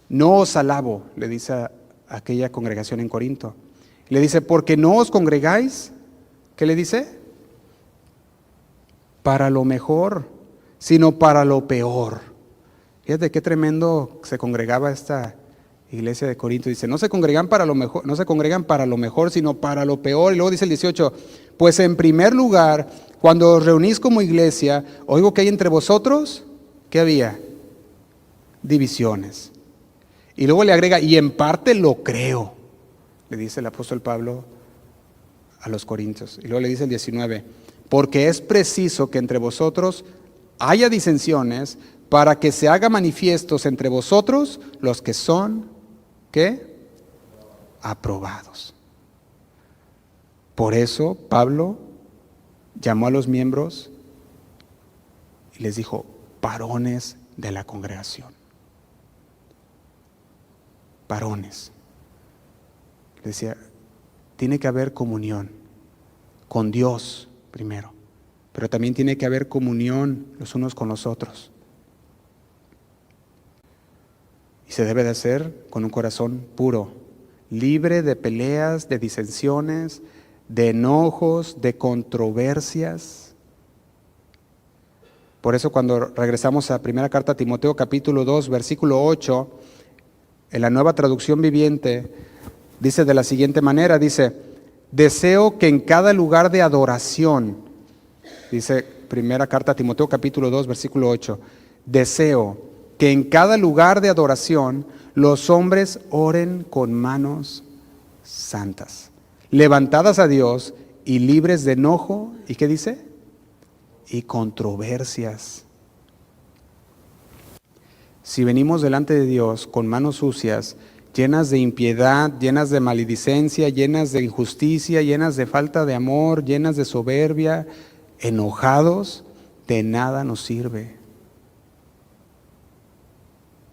no os alabo, le dice a aquella congregación en Corinto. Le dice, porque no os congregáis, ¿qué le dice? Para lo mejor, sino para lo peor. Fíjate qué tremendo se congregaba esta iglesia de Corinto. Dice, no se congregan para lo mejor, no se congregan para lo mejor, sino para lo peor. Y luego dice el 18, pues en primer lugar, cuando os reunís como iglesia, oigo que hay entre vosotros, ¿qué había? Divisiones. Y luego le agrega, y en parte lo creo, le dice el apóstol Pablo a los corintios. Y luego le dice el 19, porque es preciso que entre vosotros haya disensiones para que se haga manifiestos entre vosotros los que son, ¿qué? Aprobados. Por eso Pablo llamó a los miembros y les dijo, varones de la congregación. Varones. Le decía, tiene que haber comunión con Dios primero, pero también tiene que haber comunión los unos con los otros. Y se debe de hacer con un corazón puro, libre de peleas, de disensiones, de enojos, de controversias. Por eso cuando regresamos a primera carta a Timoteo capítulo 2, versículo 8, en la Nueva Traducción Viviente, dice de la siguiente manera, dice, deseo que en cada lugar de adoración, dice primera carta a Timoteo capítulo 2, versículo 8, deseo que en cada lugar de adoración los hombres oren con manos santas, levantadas a Dios y libres de enojo, ¿y qué dice? Y controversias. Si venimos delante de Dios con manos sucias, llenas de impiedad, llenas de maledicencia, llenas de injusticia, llenas de falta de amor, llenas de soberbia, enojados, de nada nos sirve.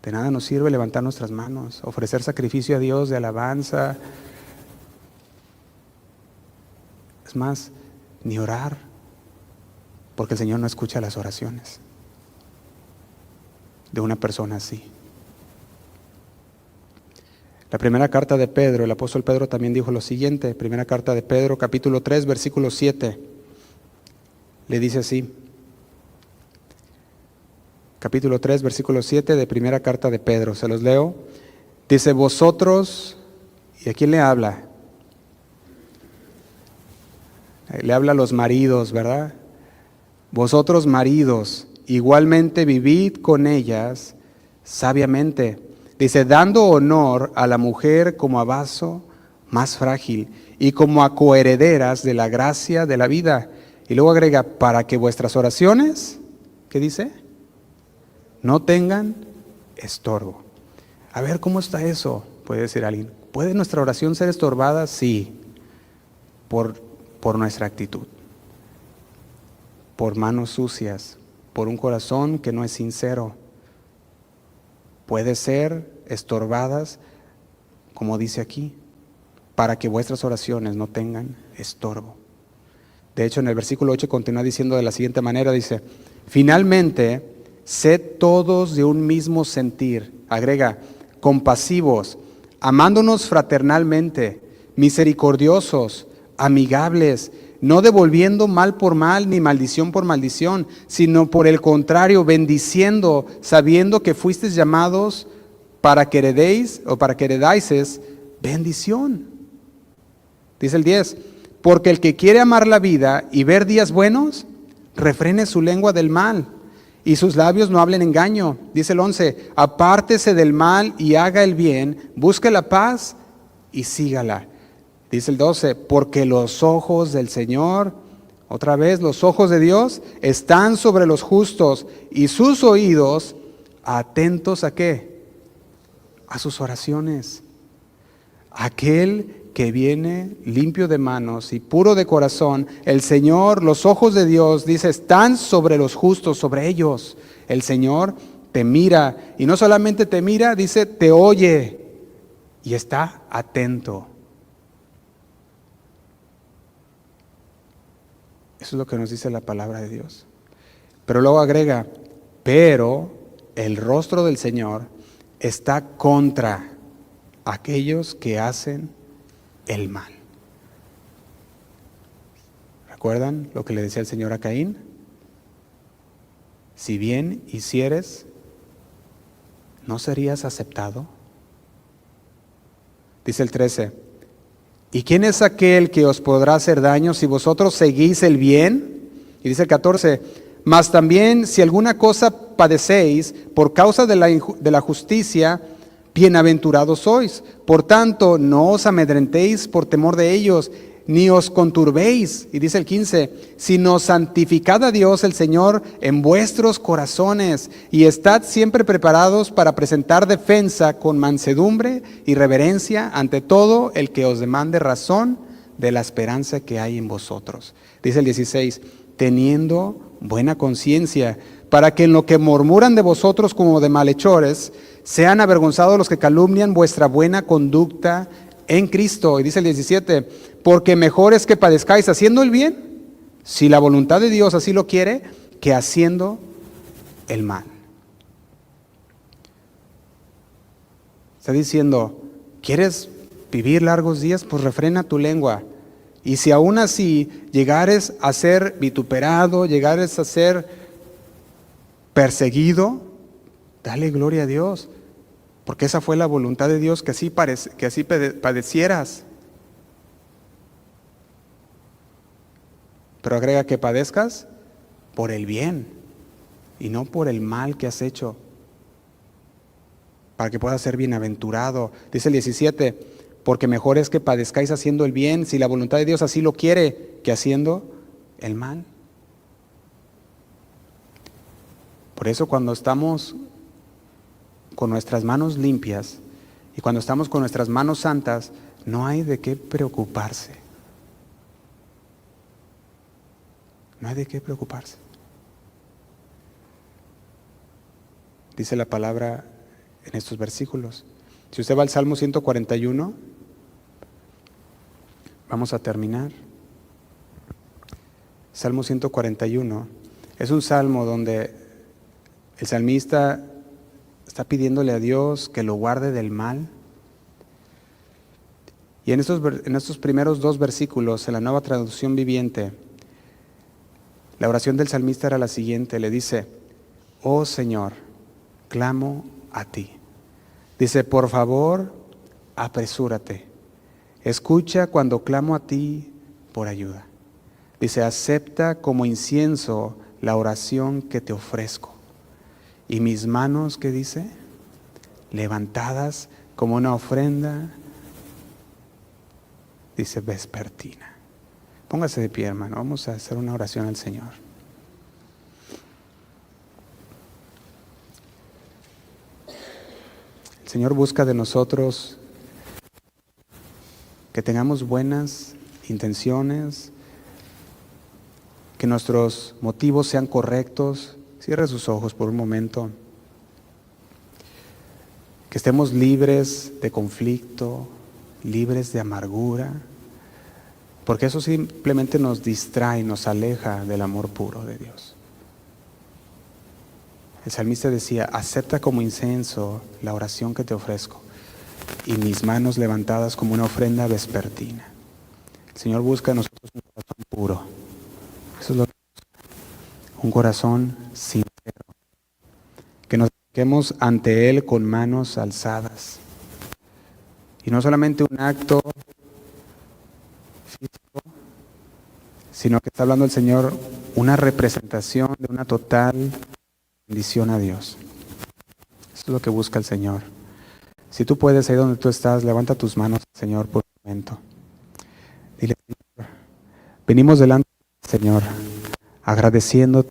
De nada nos sirve levantar nuestras manos, ofrecer sacrificio a Dios de alabanza. Es más, ni orar, porque el Señor no escucha las oraciones de una persona así. La primera carta de Pedro, el apóstol Pedro también dijo lo siguiente, primera carta de Pedro, capítulo 3, versículo 7, le dice así, capítulo 3, versículo 7 de primera carta de Pedro, se los leo, dice, vosotros, ¿y a quién le habla? Le habla a los maridos, ¿verdad? Vosotros maridos, igualmente vivid con ellas sabiamente. Dice, dando honor a la mujer como a vaso más frágil y como a coherederas de la gracia de la vida. Y luego agrega, para que vuestras oraciones, ¿qué dice? No tengan estorbo. A ver, ¿cómo está eso? Puede decir alguien. ¿Puede nuestra oración ser estorbada? Sí, por nuestra actitud, por manos sucias, por un corazón que no es sincero. Puede ser estorbadas, como dice aquí, para que vuestras oraciones no tengan estorbo. De hecho, en el versículo 8 continúa diciendo de la siguiente manera, dice, finalmente, sed todos de un mismo sentir, agrega, compasivos, amándonos fraternalmente, misericordiosos, amigables, no devolviendo mal por mal ni maldición por maldición, sino por el contrario, bendiciendo, sabiendo que fuisteis llamados para que heredéis o para que heredáis bendición. Dice el 10, porque el que quiere amar la vida y ver días buenos, refrene su lengua del mal y sus labios no hablen engaño. Dice el 11, apártese del mal y haga el bien, busque la paz y sígala. Dice el 12, porque los ojos del Señor, otra vez, los ojos de Dios están sobre los justos y sus oídos atentos ¿a qué? A sus oraciones. Aquel que viene limpio de manos y puro de corazón, el Señor, los ojos de Dios, dice, están sobre los justos, sobre ellos. El Señor te mira y no solamente te mira, dice, te oye y está atento. Eso es lo que nos dice la palabra de Dios. Pero luego agrega, pero el rostro del Señor está contra aquellos que hacen el mal. ¿Recuerdan lo que le decía el Señor a Caín? Si bien hicieres, ¿no serías aceptado? Dice el 13, ¿y quién es aquel que os podrá hacer daño si vosotros seguís el bien? Y dice el 14, mas también si alguna cosa padecéis por causa de la justicia, bienaventurados sois. Por tanto, no os amedrentéis por temor de ellos, ni os conturbéis. Y dice el 15, sino santificad a Dios el Señor en vuestros corazones, y estad siempre preparados para presentar defensa con mansedumbre y reverencia ante todo el que os demande razón de la esperanza que hay en vosotros. Dice el 16, teniendo buena conciencia, para que en lo que murmuran de vosotros como de malhechores, sean avergonzados los que calumnian vuestra buena conducta en Cristo. Y dice el 17, porque mejor es que padezcáis haciendo el bien, si la voluntad de Dios así lo quiere, que haciendo el mal. Está diciendo, ¿quieres vivir largos días? Pues refrena tu lengua. Y si aún así llegares a ser vituperado, llegares a ser perseguido, dale gloria a Dios, porque esa fue la voluntad de Dios, que así padecieras. Pero agrega que padezcas por el bien y no por el mal que has hecho, para que puedas ser bienaventurado. Dice el 17, porque mejor es que padezcáis haciendo el bien, si la voluntad de Dios así lo quiere, que haciendo el mal. Por eso cuando estamos con nuestras manos limpias y cuando estamos con nuestras manos santas, no hay de qué preocuparse. No hay de qué preocuparse. Dice la palabra en estos versículos. Si usted va al Salmo 141, vamos a terminar. Salmo 141 es un salmo donde el salmista está pidiéndole a Dios que lo guarde del mal. Y en estos primeros dos versículos, en la Nueva Traducción Viviente, la oración del salmista era la siguiente, le dice, oh Señor, clamo a ti. Dice, por favor, apresúrate. Escucha cuando clamo a ti por ayuda. Dice, acepta como incienso la oración que te ofrezco. Y mis manos, ¿qué dice? Levantadas como una ofrenda, dice, vespertina. Póngase de pie, hermano. Vamos a hacer una oración al Señor. El Señor busca de nosotros que tengamos buenas intenciones, que nuestros motivos sean correctos. Cierre sus ojos por un momento. Que estemos libres de conflicto, libres de amargura, porque eso simplemente nos distrae, nos aleja del amor puro de Dios. El salmista decía, acepta como incienso la oración que te ofrezco y mis manos levantadas como una ofrenda vespertina. El Señor busca en nosotros un corazón puro. Eso es lo que busca. Un corazón sincero. Que nos acerquemos ante Él con manos alzadas. Y no solamente un acto físico, sino que está hablando el Señor una representación de una total bendición a Dios. Eso es lo que busca el Señor. Si tú puedes, ahí donde tú estás, levanta tus manos al Señor por un momento. Dile, Señor, venimos delante del Señor, agradeciéndote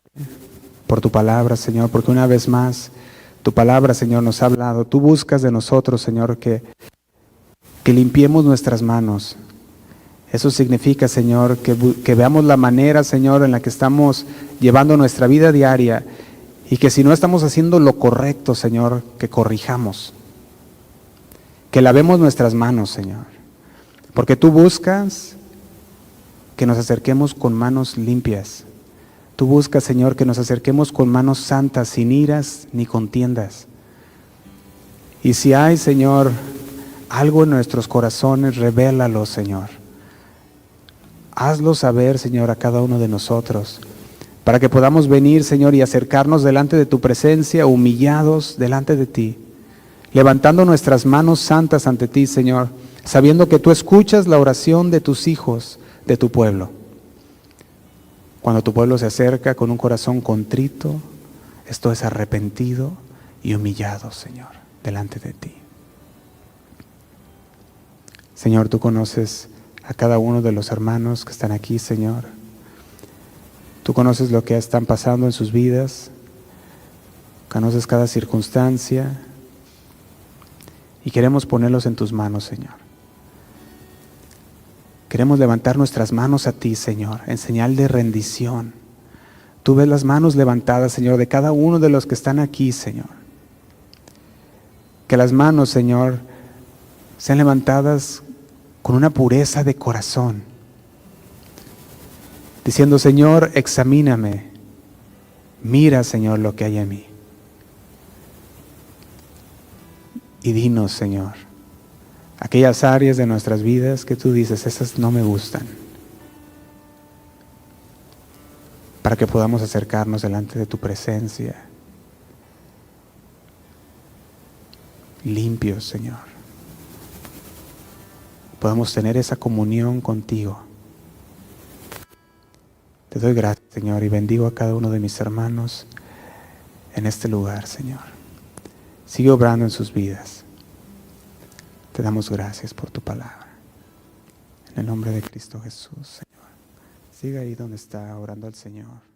por tu palabra, Señor, porque una vez más, tu palabra, Señor, nos ha hablado. Tú buscas de nosotros, Señor, que limpiemos nuestras manos. Eso significa, Señor, que veamos la manera, Señor, en la que estamos llevando nuestra vida diaria y que si no estamos haciendo lo correcto, Señor, que corrijamos. Que lavemos nuestras manos, Señor. Porque tú buscas que nos acerquemos con manos limpias. Tú buscas, Señor, que nos acerquemos con manos santas, sin iras ni contiendas. Y si hay, Señor, algo en nuestros corazones, revélalo, Señor. Hazlo saber, Señor, a cada uno de nosotros, para que podamos venir, Señor, y acercarnos delante de tu presencia, humillados delante de ti, levantando nuestras manos santas ante ti, Señor, sabiendo que tú escuchas la oración de tus hijos, de tu pueblo. Cuando tu pueblo se acerca con un corazón contrito, esto es arrepentido y humillado, Señor, delante de ti. Señor, tú conoces a cada uno de los hermanos que están aquí, Señor. Tú conoces lo que están pasando en sus vidas, conoces cada circunstancia y queremos ponerlos en tus manos, Señor. Queremos levantar nuestras manos a ti, Señor, en señal de rendición. Tú ves las manos levantadas, Señor, de cada uno de los que están aquí, Señor. Que las manos, Señor, sean levantadas con una pureza de corazón, diciendo, Señor, examíname, mira, Señor, lo que hay en mí. Y dinos, Señor, aquellas áreas de nuestras vidas que tú dices, esas no me gustan, para que podamos acercarnos delante de tu presencia, limpios, Señor. Podamos tener esa comunión contigo. Te doy gracias, Señor, y bendigo a cada uno de mis hermanos en este lugar, Señor. Sigue obrando en sus vidas. Te damos gracias por tu palabra. En el nombre de Cristo Jesús, Señor. Siga ahí donde está orando al Señor.